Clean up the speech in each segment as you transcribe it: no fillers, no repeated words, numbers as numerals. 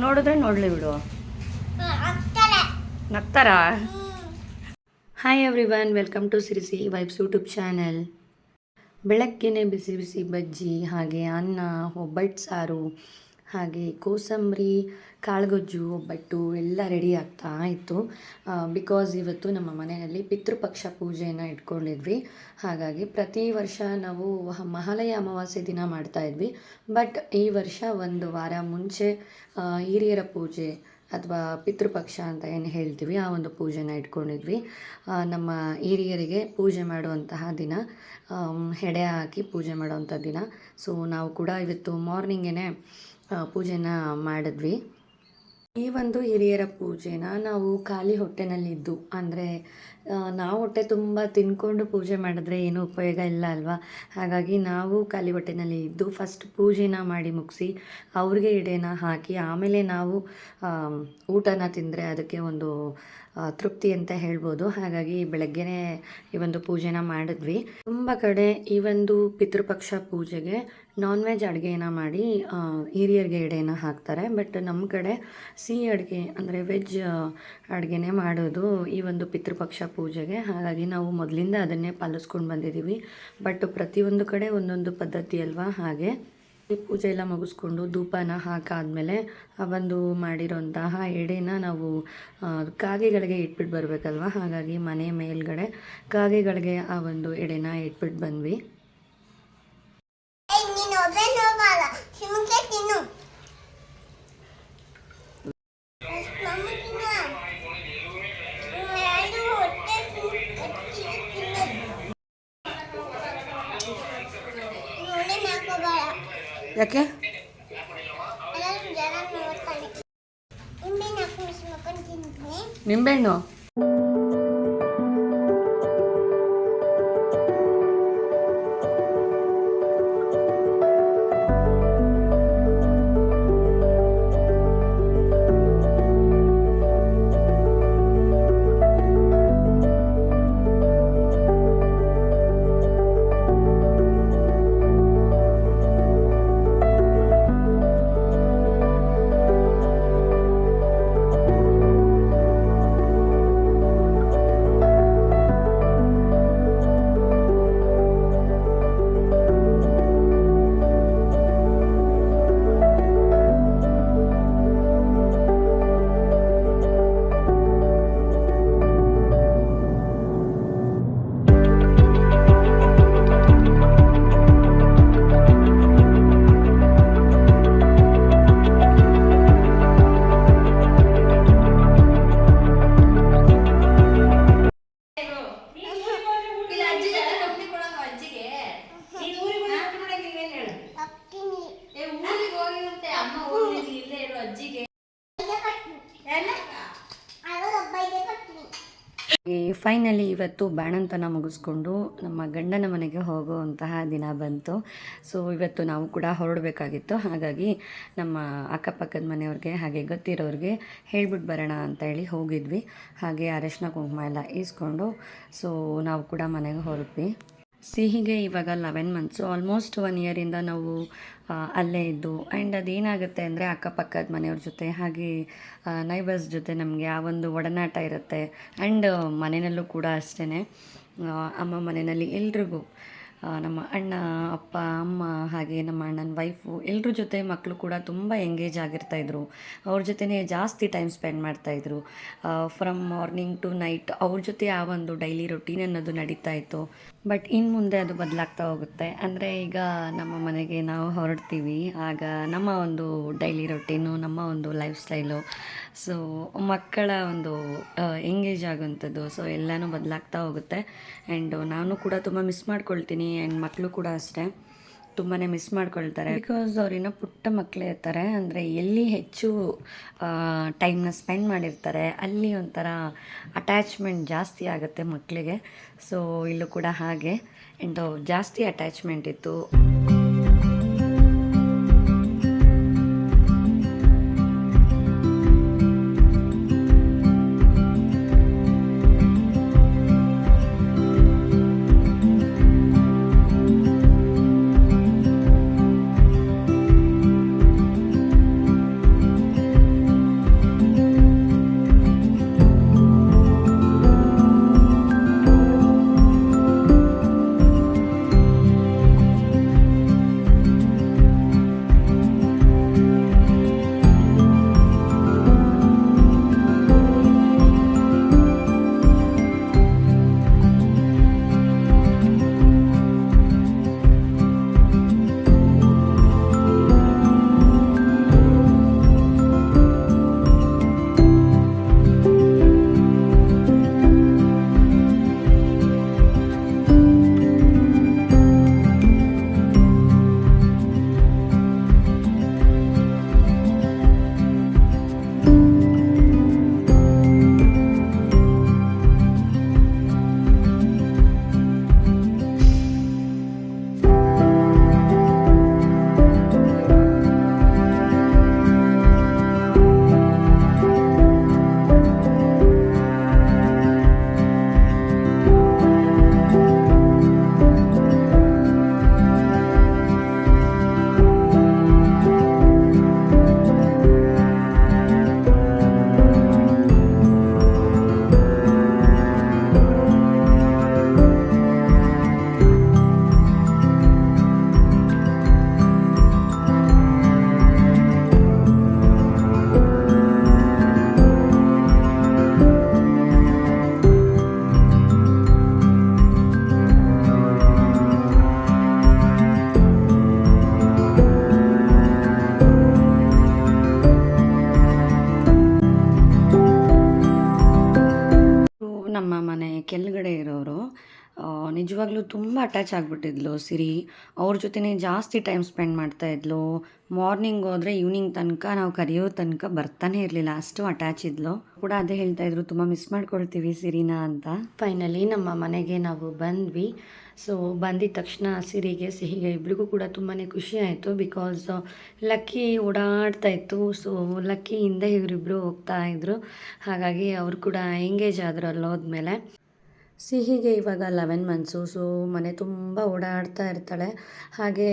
ನೋಡಿದ್ರೆ ನೋಡಲಿ ಬಿಡು, ನಗ್ತಾರಾ? Hi everyone, welcome to Sirsi vibes YouTube channel. ಬೆಳಗ್ಗೆನೆ ಬಿಸಿ ಬಿಸಿ ಬಜ್ಜಿ, ಹಾಗೆ ಅನ್ನ, ಒಬ್ಬಟ್ಟು ಸಾರು, ಹಾಗೆ ಕೋಸಂಬರಿ, ಕಾಳುಗೊಜ್ಜು, ಒಬ್ಬಟ್ಟು ಎಲ್ಲ ರೆಡಿ ಆಗ್ತಾ ಇತ್ತು. ಬಿಕಾಸ್ ಇವತ್ತು ನಮ್ಮ ಮನೆಯಲ್ಲಿ ಪಿತೃಪಕ್ಷ ಪೂಜೆಯನ್ನು ಇಟ್ಕೊಂಡಿದ್ವಿ. ಹಾಗಾಗಿ ಪ್ರತಿ ವರ್ಷ ನಾವು ಮಹಾಲಯ ಅಮಾವಾಸ್ಯೆ ದಿನ ಮಾಡ್ತಾಯಿದ್ವಿ. ಬಟ್ ಈ ವರ್ಷ ಒಂದು ವಾರ ಮುಂಚೆ ಹಿರಿಯರ ಪೂಜೆ ಅಥವಾ ಪಿತೃಪಕ್ಷ ಅಂತ ಏನು ಹೇಳ್ತೀವಿ, ಆ ಒಂದು ಪೂಜೆನ ಇಟ್ಕೊಂಡಿದ್ವಿ. ನಮ್ಮ ಹಿರಿಯರಿಗೆ ಪೂಜೆ ಮಾಡುವಂತಹ ದಿನ, ಹೆಡೆ ಹಾಕಿ ಪೂಜೆ ಮಾಡುವಂಥ ದಿನ. ಸೊ ನಾವು ಕೂಡ ಇವತ್ತು ಮಾರ್ನಿಂಗೇ ಪೂಜೆನ ಮಾಡಿದ್ವಿ. ಈ ಒಂದು ಹಿರಿಯರ ಪೂಜೆನ ನಾವು ಖಾಲಿ ಹೊಟ್ಟೆನಲ್ಲಿದ್ದು, ಅಂದರೆ ನಾವು ಹೊಟ್ಟೆ ತುಂಬ ತಿನ್ಕೊಂಡು ಪೂಜೆ ಮಾಡಿದ್ರೆ ಏನೂ ಉಪಯೋಗ ಇಲ್ಲ ಅಲ್ವಾ. ಹಾಗಾಗಿ ನಾವು ಖಾಲಿ ಹೊಟ್ಟೆನಲ್ಲಿ ಇದ್ದು ಫಸ್ಟ್ ಪೂಜೆನ ಮಾಡಿ ಮುಗಿಸಿ ಅವ್ರಿಗೆ ಎಡೆನ ಹಾಕಿ ಆಮೇಲೆ ನಾವು ಊಟನ ತಿಂದರೆ ಅದಕ್ಕೆ ಒಂದು ತೃಪ್ತಿ ಅಂತ ಹೇಳ್ಬೋದು. ಹಾಗಾಗಿ ಬೆಳಗ್ಗೆನೇ ಈ ಒಂದು ಪೂಜೆನ ಮಾಡಿದ್ವಿ. ತುಂಬ ಕಡೆ ಈ ಒಂದು ಪಿತೃಪಕ್ಷ ಪೂಜೆಗೆ ನಾನ್ ವೆಜ್ ಅಡುಗೆನ ಮಾಡಿ ಹಿರಿಯರಿಗೆ ಎಡೆನ ಹಾಕ್ತಾರೆ. ಬಟ್ ನಮ್ಮ ಕಡೆ ಸಿಹಿ ಅಡುಗೆ ಅಂದರೆ ವೆಜ್ ಅಡುಗೆನೇ ಮಾಡೋದು ಈ ಒಂದು ಪಿತೃಪಕ್ಷ ಪೂಜೆಗೆ. ಹಾಗಾಗಿ ನಾವು ಮೊದಲಿಂದ ಅದನ್ನೇ ಪಾಲಿಸ್ಕೊಂಡು ಬಂದಿದ್ದೀವಿ. ಬಟ್ ಪ್ರತಿಯೊಂದು ಕಡೆ ಒಂದೊಂದು ಪದ್ಧತಿ ಅಲ್ವಾ. ಹಾಗೆ ಈ ಪೂಜೆ ಎಲ್ಲ ಮುಗಿಸ್ಕೊಂಡು ಧೂಪನ ಹಾಕಾದ್ಮೇಲೆ ಆ ಒಂದು ಮಾಡಿರೋಂತಹ ಎಡೆನ ನಾವು ಕಾಗೆಗಳಿಗೆ ಇಟ್ಬಿಟ್ಟು ಬರಬೇಕಲ್ವ. ಹಾಗಾಗಿ ಮನೆ ಮೇಲ್ಗಡೆ ಕಾಗೆಗಳಿಗೆ ಆ ಒಂದು ಎಡೆನ ಇಟ್ಬಿಟ್ಟು ಬಂದ್ವಿ. ಯಾಕೆ ನಿಂಬೆಹಣ್ಣು? ಫೈನಲಿ ಇವತ್ತು ಬಾಣಂತನ ಮುಗಿಸ್ಕೊಂಡು ನಮ್ಮ ಗಂಡನ ಮನೆಗೆ ಹೋಗುವಂತಹ ದಿನ ಬಂತು. ಸೊ ಇವತ್ತು ನಾವು ಕೂಡ ಹೊರಡಬೇಕಾಗಿತ್ತು. ಹಾಗಾಗಿ ನಮ್ಮ ಅಕ್ಕಪಕ್ಕದ ಮನೆಯವ್ರಿಗೆ ಹಾಗೆ ಗೊತ್ತಿರೋರಿಗೆ ಹೇಳ್ಬಿಟ್ಟು ಬರೋಣ ಅಂತ ಹೇಳಿ ಹೋಗಿದ್ವಿ. ಹಾಗೆ ಅರಿಶಿನ ಕುಂಕುಮ ಎಲ್ಲ ಈಸ್ಕೊಂಡು ಸೊ ನಾವು ಕೂಡ ಮನೆಗೆ ಹೊರಟ್ವಿ. ಸಿಹಿಗೆ ಇವಾಗ 11 ಮಂತ್ಸು, ಆಲ್ಮೋಸ್ಟ್ 1 ಇಯರಿಂದ ನಾವು ಅಲ್ಲೇ ಇದ್ದು. ಆ್ಯಂಡ್ ಅದೇನಾಗುತ್ತೆ ಅಂದರೆ ಅಕ್ಕಪಕ್ಕದ ಮನೆಯವ್ರ ಜೊತೆ ಹಾಗೆ ನೈಬರ್ಸ್ ಜೊತೆ ನಮಗೆ ಆ ಒಂದು ಒಡನಾಟ ಇರುತ್ತೆ. ಆ್ಯಂಡ್ ಮನೆಯಲ್ಲೂ ಕೂಡ ಅಷ್ಟೇ, ಅಮ್ಮ ಮನೆಯಲ್ಲಿ ಎಲ್ರಿಗೂ ನಮ್ಮ ಅಣ್ಣ, ಅಪ್ಪ, ಅಮ್ಮ ಹಾಗೆ ನಮ್ಮ ಅಣ್ಣನ ವೈಫು ಎಲ್ಲರ ಜೊತೆ ಮಕ್ಕಳು ಕೂಡ ತುಂಬ ಎಂಗೇಜ್ ಆಗಿರ್ತಾಯಿದ್ರು. ಅವ್ರ ಜೊತೆನೇ ಜಾಸ್ತಿ ಟೈಮ್ ಸ್ಪೆಂಡ್ ಮಾಡ್ತಾಯಿದ್ರು. ಫ್ರಮ್ ಮಾರ್ನಿಂಗ್ ಟು ನೈಟ್ ಅವ್ರ ಜೊತೆ ಆ ಒಂದು ಡೈಲಿ ರೊಟೀನ್ ಅನ್ನೋದು ನಡೀತಾ ಇತ್ತು. ಬಟ್ ಇನ್ನು ಮುಂದೆ ಅದು ಬದಲಾಗ್ತಾ ಹೋಗುತ್ತೆ. ಅಂದರೆ ಈಗ ನಮ್ಮ ಮನೆಗೆ ನಾವು ಹೊರಡ್ತೀವಿ, ಆಗ ನಮ್ಮ ಒಂದು ಡೈಲಿ ರೊಟೀನು, ನಮ್ಮ ಒಂದು ಲೈಫ್ ಸ್ಟೈಲು, ಸೊ ಮಕ್ಕಳ ಒಂದು ಎಂಗೇಜ್ ಆಗುವಂಥದ್ದು, ಸೊ ಎಲ್ಲನೂ ಬದಲಾಗ್ತಾ ಹೋಗುತ್ತೆ. ಆ್ಯಂಡ್ ನಾನು ಕೂಡ ತುಂಬ ಮಿಸ್ ಮಾಡ್ಕೊಳ್ತೀನಿ. ಆ್ಯಂಡ್ ಮಕ್ಕಳು ಕೂಡ ಅಷ್ಟೇ ತುಂಬಾ ಮಿಸ್ ಮಾಡ್ಕೊಳ್ತಾರೆ. ಬಿಕಾಸ್ ಅವ್ರಿನ್ನೂ ಪುಟ್ಟ ಮಕ್ಕಳೇ ಇರ್ತಾರೆ. ಅಂದರೆ ಎಲ್ಲಿ ಹೆಚ್ಚು ಟೈಮ್ನ ಸ್ಪೆಂಡ್ ಮಾಡಿರ್ತಾರೆ ಅಲ್ಲಿ ಒಂಥರ ಅಟ್ಯಾಚ್ಮೆಂಟ್ ಜಾಸ್ತಿ ಆಗುತ್ತೆ ಮಕ್ಕಳಿಗೆ. ಸೊ ಇಲ್ಲೂ ಕೂಡ ಹಾಗೆ ಆ್ಯಂಡ್ ಜಾಸ್ತಿ ಅಟ್ಯಾಚ್ಮೆಂಟ್ ಇತ್ತು. ಕೆಳಗಡೆ ಇರೋರು ನಿಜವಾಗ್ಲೂ ತುಂಬ ಅಟ್ಯಾಚ್ ಆಗಿಬಿಟ್ಟಿದ್ಲು ಸಿರಿ. ಅವ್ರ ಜೊತೆನೇ ಜಾಸ್ತಿ ಟೈಮ್ ಸ್ಪೆಂಡ್ ಮಾಡ್ತಾಯಿದ್ಲು. ಮಾರ್ನಿಂಗ್ ಹೋದರೆ ಈವ್ನಿಂಗ್ ತನಕ ನಾವು ಕರೆಯೋ ತನಕ ಬರ್ತಾನೆ ಇರಲಿಲ್ಲ, ಅಷ್ಟು ಅಟ್ಯಾಚ್ ಇದ್ಲು. ಕೂಡ ಅದೇ ಹೇಳ್ತಾಯಿದ್ರು, ತುಂಬ ಮಿಸ್ ಮಾಡ್ಕೊಳ್ತೀವಿ ಸಿರಿನ ಅಂತ. ಫೈನಲಿ ನಮ್ಮ ಮನೆಗೆ ನಾವು ಬಂದ್ವಿ. ಸೊ ಬಂದಿದ್ದ ತಕ್ಷಣ ಸಿರಿಗೆ ಸಿಹಿಗೆ ಇಬ್ರಿಗೂ ಕೂಡ ತುಂಬಾ ಖುಷಿ ಆಯಿತು. ಬಿಕಾಸ್ ಲಕ್ಕಿ ಓಡಾಡ್ತಾ ಇತ್ತು. ಸೊ ಲಕ್ಕಿಯಿಂದ ಇವರಿಬ್ಬರು ಹೋಗ್ತಾಯಿದ್ರು. ಹಾಗಾಗಿ ಅವರು ಕೂಡ ಎಂಗೇಜ್ ಆದರು ಅಲ್ಲೋದ್ಮೇಲೆ. ಸಿಹಿಗೆ ಇವಾಗ 11 ಮಂತ್ಸು. ಸೊ ಮನೆ ತುಂಬ ಓಡಾಡ್ತಾ ಇರ್ತಾಳೆ. ಹಾಗೆ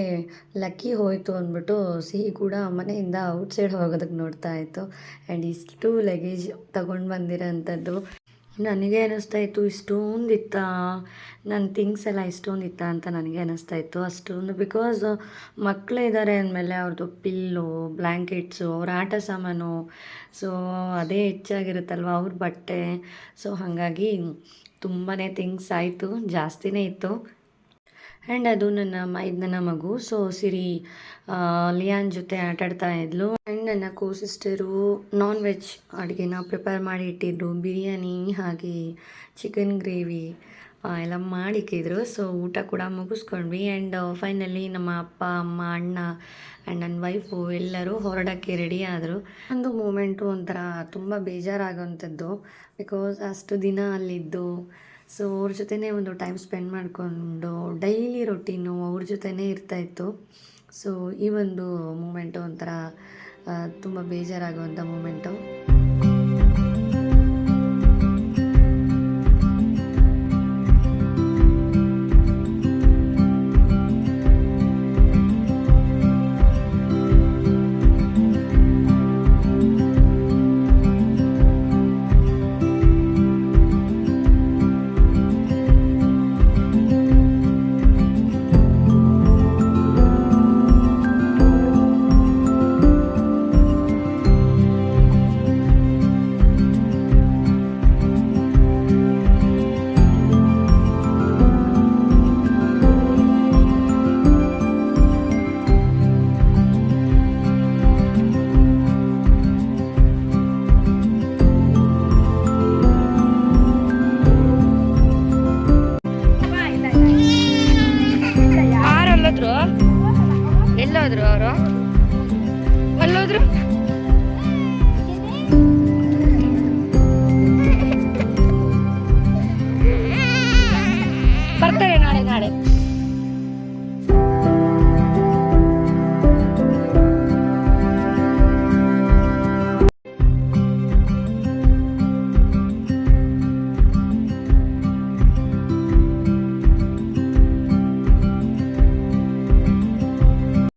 ಲಕ್ಕಿ ಹೋಯಿತು ಅಂದ್ಬಿಟ್ಟು ಸಿಹಿ ಕೂಡ ಮನೆಯಿಂದ ಔಟ್ಸೈಡ್ ಹೋಗೋದಕ್ಕೆ ನೋಡ್ತಾ ಇತ್ತು. ಆ್ಯಂಡ್ ಇಷ್ಟು ಲಗೇಜ್ ತಗೊಂಡು ಬಂದಿರೋಂಥದ್ದು ನನಗೆ ಅನ್ನಿಸ್ತಾ ಇತ್ತು, ಇಷ್ಟೊಂದಿತ್ತಾ ನನ್ನ ಥಿಂಗ್ಸ್ ಎಲ್ಲ ಇಷ್ಟೊಂದಿತ್ತಾ ಅಂತ ನನಗೆ ಅನ್ನಿಸ್ತಾ ಇತ್ತು. ಅಷ್ಟೊಂದು ಬಿಕಾಸ್ ಮಕ್ಕಳು ಇದ್ದಾರೆ ಅಂದಮೇಲೆ ಅವ್ರದ್ದು ಪಿಲ್ಲು, ಬ್ಲ್ಯಾಂಕೆಟ್ಸು, ಅವ್ರ ಆಟ ಸಾಮಾನು, ಸೊ ಅದೇ ಹೆಚ್ಚಾಗಿರುತ್ತಲ್ವ, ಅವ್ರ ಬಟ್ಟೆ. ಸೊ ಹಾಗಾಗಿ ತುಂಬಾ ಥಿಂಗ್ಸ್ ಆಯಿತು, ಜಾಸ್ತಿನೇ ಇತ್ತು. ಆ್ಯಂಡ್ ಅದು ನನ್ನ ಮಗು. ಸೊ ಸಿರಿ ಲಿಯಾನ್ ಜೊತೆ ಆಟಾಡ್ತಾ ಇದ್ಲು. ಆ್ಯಂಡ್ ನನ್ನ ಸಿಸ್ಟರು ನಾನ್ ವೆಜ್ ಅಡುಗೆನ ಪ್ರಿಪೇರ್ ಮಾಡಿ ಇಟ್ಟಿದ್ರು. ಬಿರಿಯಾನಿ ಹಾಗೆ ಚಿಕನ್ ಗ್ರೇವಿ ಎಲ್ಲ ಮಾಡಿಕ್ಕಿದ್ರು. ಸೊ ಊಟ ಕೂಡ ಮುಗಿಸ್ಕೊಂಡ್ವಿ. ಆ್ಯಂಡ್ ಫೈನಲಿ ನಮ್ಮ ಅಪ್ಪ, ಅಮ್ಮ, ಅಣ್ಣ ಆ್ಯಂಡ್ ನನ್ನ ವೈಫು ಎಲ್ಲರೂ ಹೊರಡೋಕ್ಕೆ ರೆಡಿ ಆದರು. ಒಂದು ಮೂಮೆಂಟು ಒಂಥರ ತುಂಬ ಬೇಜಾರಾಗೋವಂಥದ್ದು. ಬಿಕಾಸ್ ಅಷ್ಟು ದಿನ ಅಲ್ಲಿದ್ದು, ಸೊ ಅವ್ರ ಜೊತೆನೇ ಒಂದು ಟೈಮ್ ಸ್ಪೆಂಡ್ ಮಾಡಿಕೊಂಡು ಡೈಲಿ ರೊಟೀನು ಅವ್ರ ಜೊತೆನೇ ಇರ್ತಾಯಿತ್ತು. ಸೊ ಈ ಒಂದು ಮೂಮೆಂಟು ಒಂಥರ ತುಂಬ ಬೇಜಾರಾಗುವಂಥ ಮೂಮೆಂಟು. ಎಲ್ಲೋದ್ರು ಅವರು? ಎಲ್ಲೋದ್ರು? ಬರ್ತಾರೆ ನಾಳೆ.